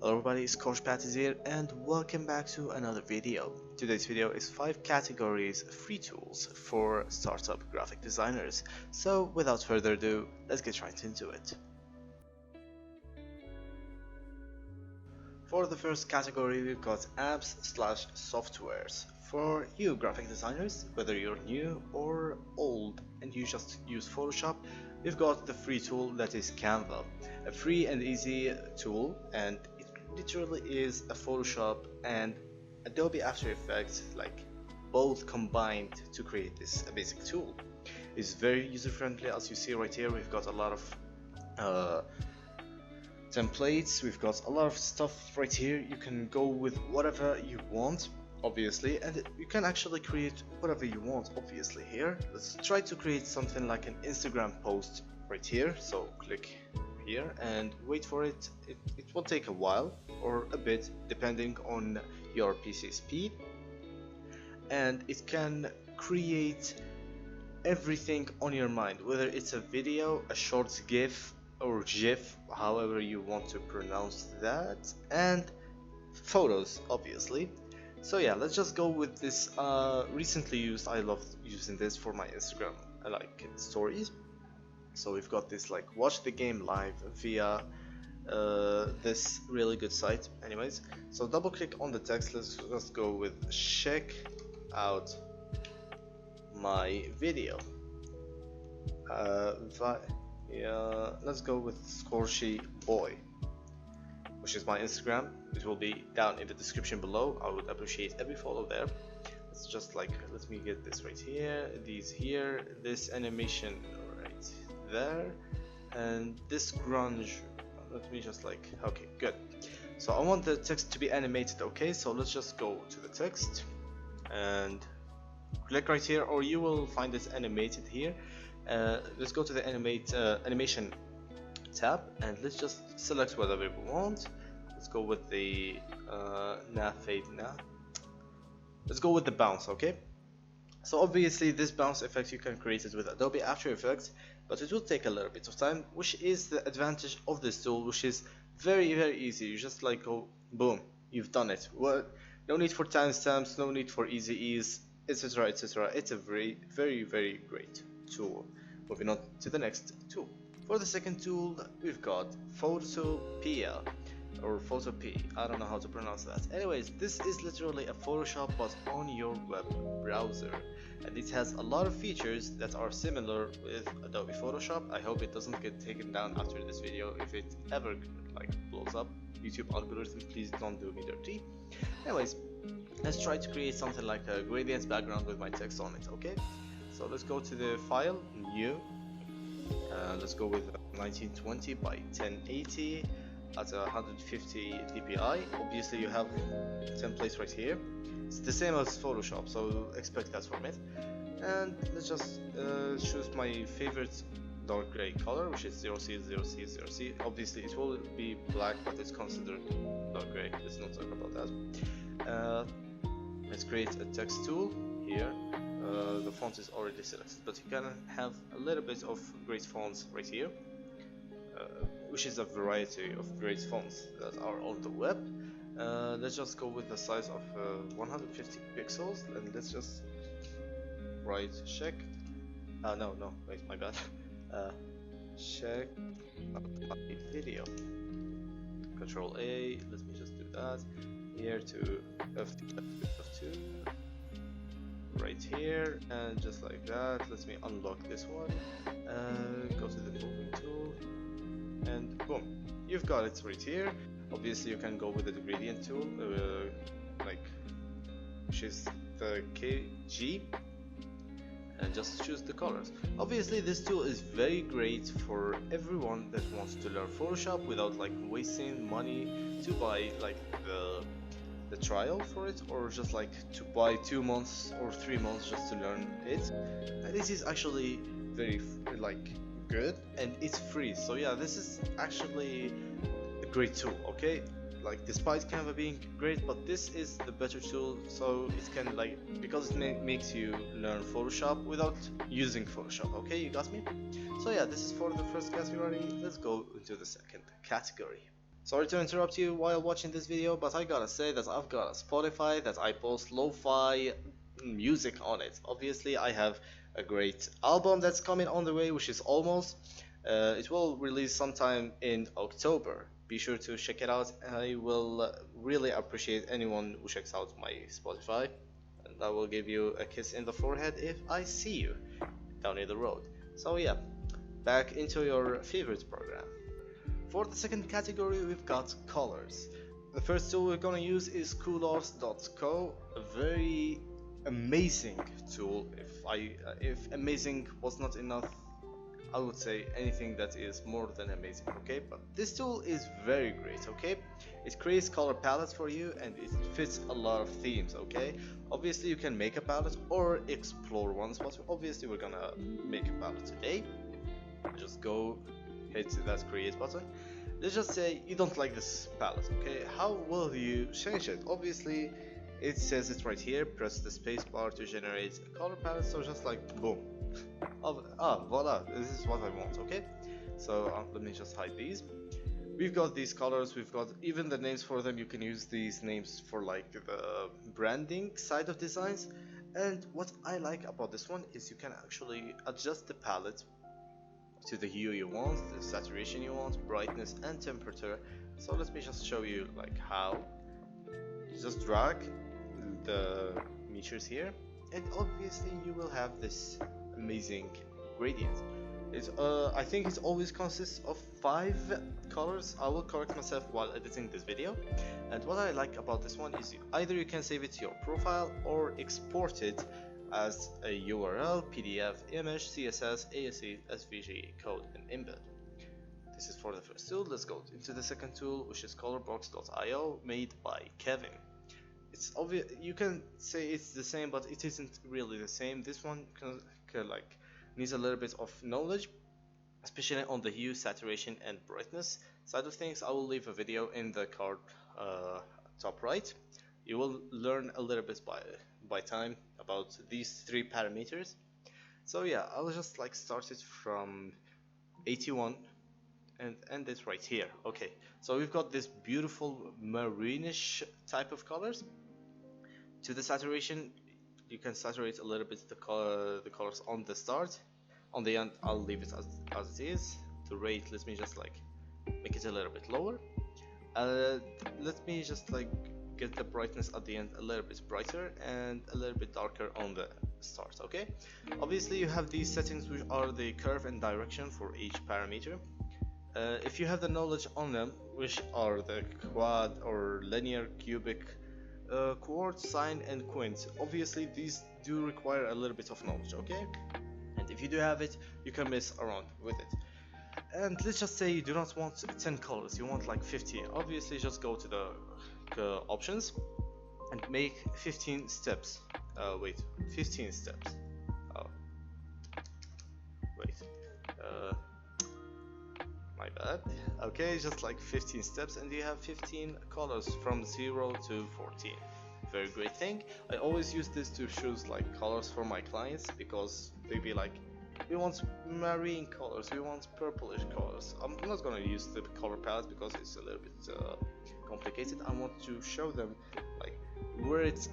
Hello everybody, Scorch is here and welcome back to another video. Today's video is 5 categories free tools for startup graphic designers. So without further ado, let's get right into it. For the first category, we've got apps/softwares. For you graphic designers, whether you're new or old and you just use Photoshop, we've got the free tool that is Canva. A free and easy tool, and it literally is a Photoshop and Adobe After Effects like both combined to create this basic tool. It's very user friendly. As you see right here, we've got a lot of templates, we've got a lot of stuff right here. You can go with whatever you want, obviously, and you can actually create whatever you want, obviously. Here, let's try to create something like an Instagram post right here. So click here and wait for it. It will take a while or a bit depending on your PC speed, and it can create everything on your mind, whether it's a video, a short GIF or GIF, however you want to pronounce that, and photos, obviously. So yeah, let's just go with this recently used. I love using this for my Instagram like stories. So we've got this like watch the game live via this really good site. Anyways, so double click on the text. Let's just go with check out my video. Yeah, let's go with Scorchy Boy, which is my Instagram. It will be down in the description below. I would appreciate every follow there. It's just like, let me get this right here, these here, this animation right there, and this grunge. Let me just like, okay, good. So I want the text to be animated. Okay, so let's just go to the text and click right here, or you will find it animated here. Let's go to the animation tab and let's just select whatever we want. Let's go with the fade. Let's go with the bounce. Okay, so obviously this bounce effect you can create it with Adobe After Effects, but it will take a little bit of time, which is the advantage of this tool, which is very easy. You just like go boom, you've done it. What? No need for timestamps, no need for easy ease, etc, etc. It's a very great tool. Moving on to the next tool. For the second tool, we've got Photopea or Photopea. I don't know how to pronounce that. Anyways, this is literally a Photoshop but on your web browser, and it has a lot of features that are similar with Adobe Photoshop. I hope it doesn't get taken down after this video. If it ever like blows up, YouTube algorithm, please don't do me dirty. Anyways, let's try to create something like a gradient background with my text on it. Okay, so let's go to the file, new, let's go with 1920 by 1080 at 150 dpi. Obviously you have templates right here. It's the same as Photoshop, so expect that from it. And let's just choose my favorite dark gray color, which is 0C, 0C, 0C. Obviously it will be black, but it's considered dark gray. Let's not talk about that. Let's create a text tool here. The font is already selected, but you can have a little bit of great fonts right here, which is a variety of great fonts that are on the web. Let's just go with the size of 150 pixels, and let's just write check. No, wait, my bad. Check my video. Control A. Let me just do that. Here to F2. Right here, and just like that. Let me unlock this one. Go to the moving tool, and boom, you've got it right here. Obviously you can go with the gradient tool, which is the KG, and just choose the colors. Obviously this tool is very great for everyone that wants to learn Photoshop without like wasting money to buy like the trial for it, or just like to buy 2 months or 3 months just to learn it. And this is actually very like good, and it's free. So yeah, this is actually a great tool. Okay, like despite Canva being great, but this is the better tool. So it can like, because it makes you learn Photoshop without using Photoshop. Okay, you got me? So yeah, this is for the first category. Let's go into the second category. Sorry to interrupt you while watching this video, but I gotta say that I've got a Spotify that I post lo-fi music on it. Obviously, I have a great album that's coming on the way, which is almost. It will release sometime in October. Be sure to check it out. I will really appreciate anyone who checks out my Spotify, and I will give you a kiss in the forehead if I see you down in the road. So yeah, back into your favorite program. For the second category, we've got colors. The first tool we're gonna use is coolars.co, a very amazing tool. If amazing was not enough, I would say anything that is more than amazing, okay? But this tool is very great, okay? It creates color palettes for you and it fits a lot of themes, okay? Obviously you can make a palette or explore ones, but obviously we're gonna make a palette today. Just go hit that create button. Let's just say you don't like this palette, okay? How will you change it? Obviously it says it right here, press the space bar to generate a color palette, so just like boom. Voila, this is what I want, okay? So let me just hide these. We've got these colors, we've got even the names for them. You can use these names for like the branding side of designs. And what I like about this one is you can actually adjust the palette to the hue you want, the saturation you want, brightness and temperature. So let me just show you like how. You just drag the meters here and obviously you will have this amazing gradient. I think it always consists of 5 colors. I will correct myself while editing this video. And what I like about this one is either you can save it to your profile or export it as a URL, PDF, image, CSS, ASC, SVG, code, and embed. This is for the first tool. Let's go into the second tool, which is colorbox.io, made by Kevin. It's obvious, you can say it's the same, but it isn't really the same. This one like needs a little bit of knowledge, especially on the hue, saturation, and brightness side of things. I will leave a video in the card top right. You will learn a little bit by time about these 3 parameters. So yeah, I'll just like start it from 81 and end it right here. Okay, so we've got this beautiful maroonish type of colors. To the saturation, you can saturate a little bit the colors on the start. On the end, I'll leave it as it is. The rate, let me just like make it a little bit lower. Let me just like get the brightness at the end a little bit brighter and a little bit darker on the start, okay? Obviously you have these settings which are the curve and direction for each parameter. If you have the knowledge on them, which are the quad or linear, cubic, quartz, sine and quint, obviously these do require a little bit of knowledge, okay? And if you do have it, you can mess around with it. And let's just say you do not want 10 colors, you want like 15. Obviously just go to the options and make 15 steps. 15 steps. My bad. Okay, just like 15 steps and you have 15 colors from 0 to 14. Very great thing. I always use this to choose like colors for my clients because they be like, we want marine colors, we want purplish colors. I'm not gonna use the color palette because it's a little bit complicated. I want to show them like where it's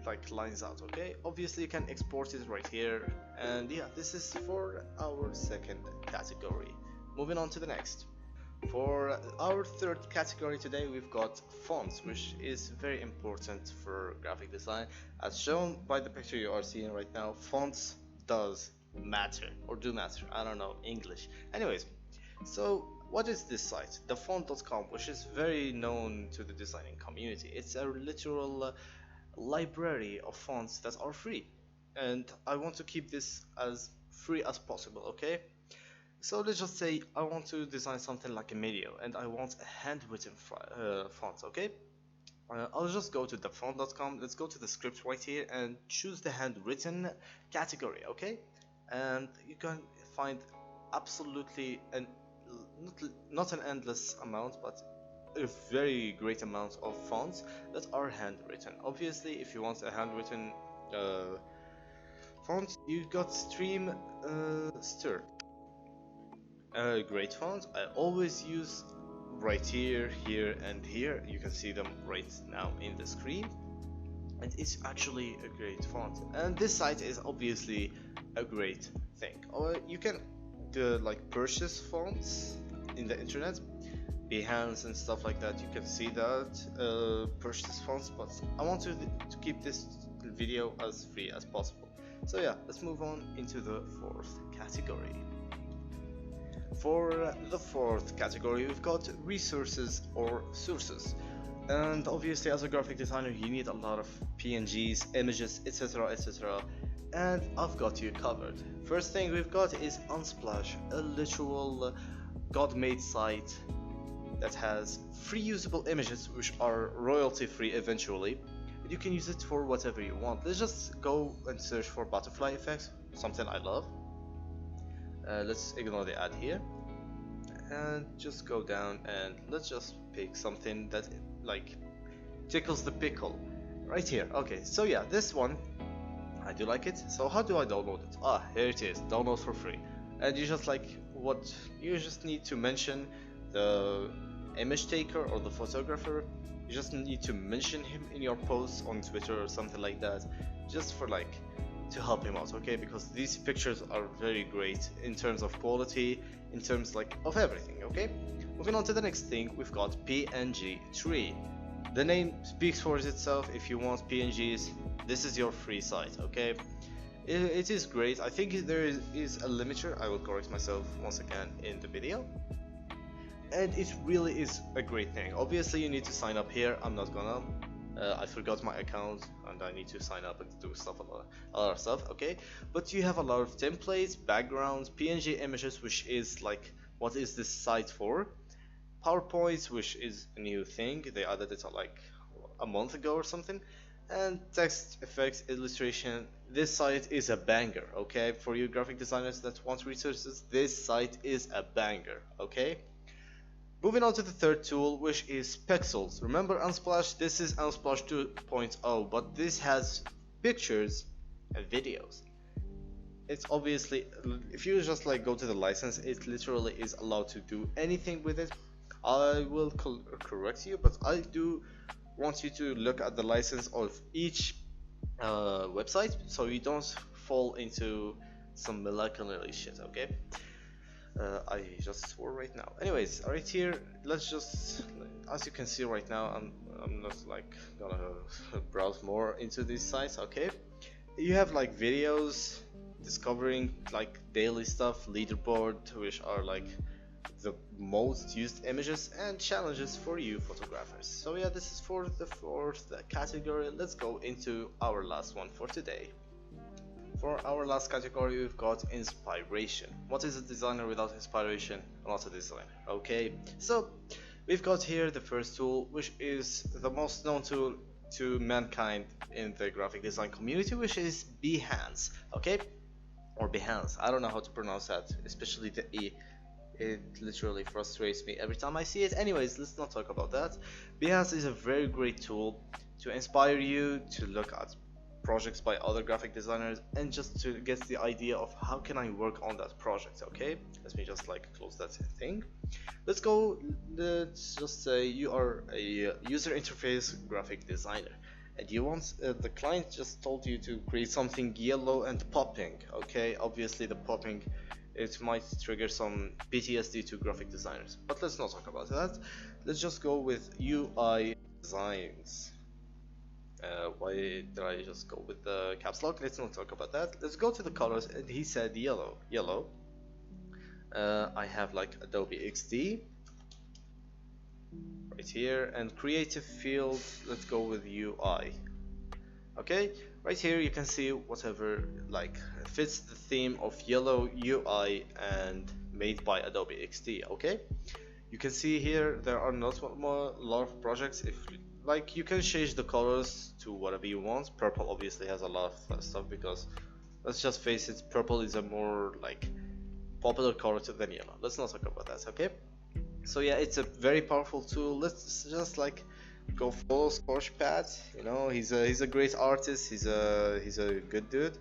like lines out, okay? Obviously you can export it right here, and yeah, this is for our second category. Moving on to the next. For our third category today, we've got fonts, which is very important for graphic design. As shown by the picture you are seeing right now, fonts does matter, or do matter, I don't know English. Anyways, so what is this site? Thefont.com, which is very known to the designing community. It's a literal library of fonts that are free, and I want to keep this as free as possible, okay? So let's just say I want to design something like a video and I want a handwritten font, okay? I'll just go to thefont.com. Let's go to the script right here and choose the handwritten category, okay? And you can find absolutely not an endless amount, but a very great amount of fonts that are handwritten. Obviously, if you want a handwritten font, you got Stream Stir. Great font. I always use right here, here, and here. You can see them right now in the screen, and it's actually a great font. And this site is obviously a great thing. Or you can like purchase fonts in the internet, Behance and stuff like that. You can see that purchase fonts, but I want to keep this video as free as possible. So yeah, let's move on into the fourth category. For the fourth category, we've got resources or sources. And obviously, as a graphic designer, you need a lot of PNGs, images, etc, etc. And I've got you covered. First thing we've got is Unsplash, a literal god-made site that has free usable images which are royalty free eventually. You can use it for whatever you want. Let's just go and search for butterfly effects, something I love. Let's ignore the ad here and just go down, and let's just pick something that like tickles the pickle right here. Okay, so yeah, this one I do like it. So how do I download it? Ah, here it is, download for free. And you just like what you just need to mention the image taker or the photographer. You just need to mention him in your posts on Twitter or something like that, just for like to help him out, okay? Because these pictures are very great in terms of quality, in terms like of everything, okay? Moving on to the next thing, we've got PNG Tree. The name speaks for itself. If you want PNGs, this is your free site, okay? It is great. I think there is a limiter. I will correct myself once again in the video. And it really is a great thing. Obviously you need to sign up here. I'm not gonna. I forgot my account and I need to sign up and do stuff, a lot of stuff, okay? But you have a lot of templates, backgrounds, PNG images, which is like, what is this site for? PowerPoints, which is a new thing. They added it like a month ago or something. And text effects, illustration. This site is a banger, okay? For you graphic designers that want resources, this site is a banger, okay? Moving on to the third tool, which is Pixels. Remember Unsplash? This is Unsplash 2.0, but this has pictures and videos. It's obviously, if you just like go to the license, it literally is allowed to do anything with it. I will correct you, but I do want you to look at the license of each website, so you don't fall into some molecular shit, okay? I just swore right now. Anyways, right here, let's just, as you can see right now, I'm not like gonna browse more into these sites, okay? You have like videos, discovering like daily stuff, leaderboard, which are like the most used images, and challenges for you photographers. So yeah, this is for the fourth category. Let's go into our last one for today. For our last category, we've got inspiration. What is a designer without inspiration? Not a designer, okay? So we've got here the first tool, which is the most known tool to mankind in the graphic design community, which is Behance, okay? Or Behance, I don't know how to pronounce that, especially the E. It literally frustrates me every time I see it. Anyways, let's not talk about that. Behance is a very great tool to inspire you to look at projects by other graphic designers and just to get the idea of how can I work on that project, okay? Let me just like close that thing. Let's just say you are a user interface graphic designer and you want the client just told you to create something yellow and popping, okay? Obviously the popping, it might trigger some PTSD to graphic designers, but let's not talk about that. Let's just go with UI designs. Why did I just go with the caps lock? Let's not talk about that. Let's go to the colors, and he said yellow. I have like Adobe XD right here, and creative field, let's go with UI. Okay, right here you can see whatever like fits the theme of yellow UI and made by Adobe XD. Okay, you can see here there are not a lot of projects. If like you can change the colors to whatever you want. Purple obviously has a lot of stuff because let's just face it, purple is a more like popular color than yellow. Let's not talk about that, okay? So yeah, it's a very powerful tool. Let's just like go follow Scorch. You know, he's a great artist. He's a good dude,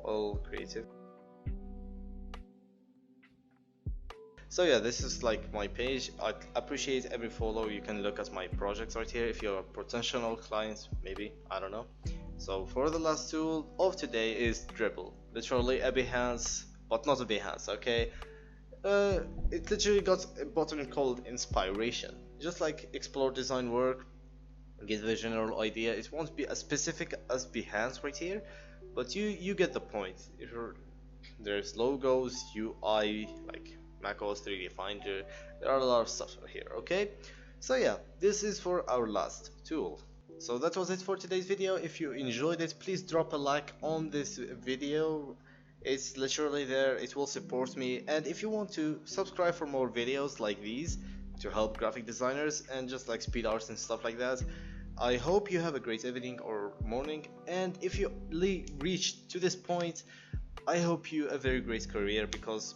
all creative. So yeah, this is like my page. I appreciate every follow. You can look at my projects right here if you're a potential client, maybe, I don't know. So for the last tool of today is Dribble, literally a Behance, but not a Behance, okay? It literally got a button called inspiration. Just like explore design work, get the general idea. It won't be as specific as Behance right here, but you get the point. There's logos, UI, like macOS 3D Finder. There are a lot of stuff here, okay? So yeah, this is for our last tool. So that was it for today's video. If you enjoyed it, please drop a like on this video. It's literally there, it will support me. And if you want to subscribe for more videos like these to help graphic designers and just like speed arts and stuff like that, I hope you have a great evening or morning. And if you reached to this point, I hope you a very great career, because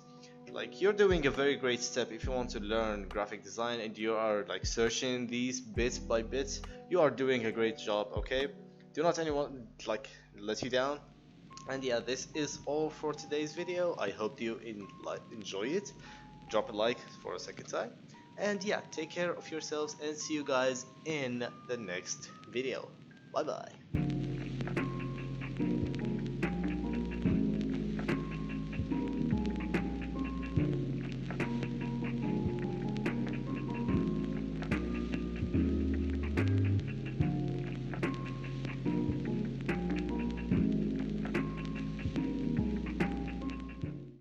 like you're doing a very great step. If you want to learn graphic design and you are like searching these bit by bit, you are doing a great job, okay? Do not anyone like let you down. And yeah, this is all for today's video. I hope you enjoy it. Drop a like for a second time. And yeah, take care of yourselves and see you guys in the next video. Bye bye.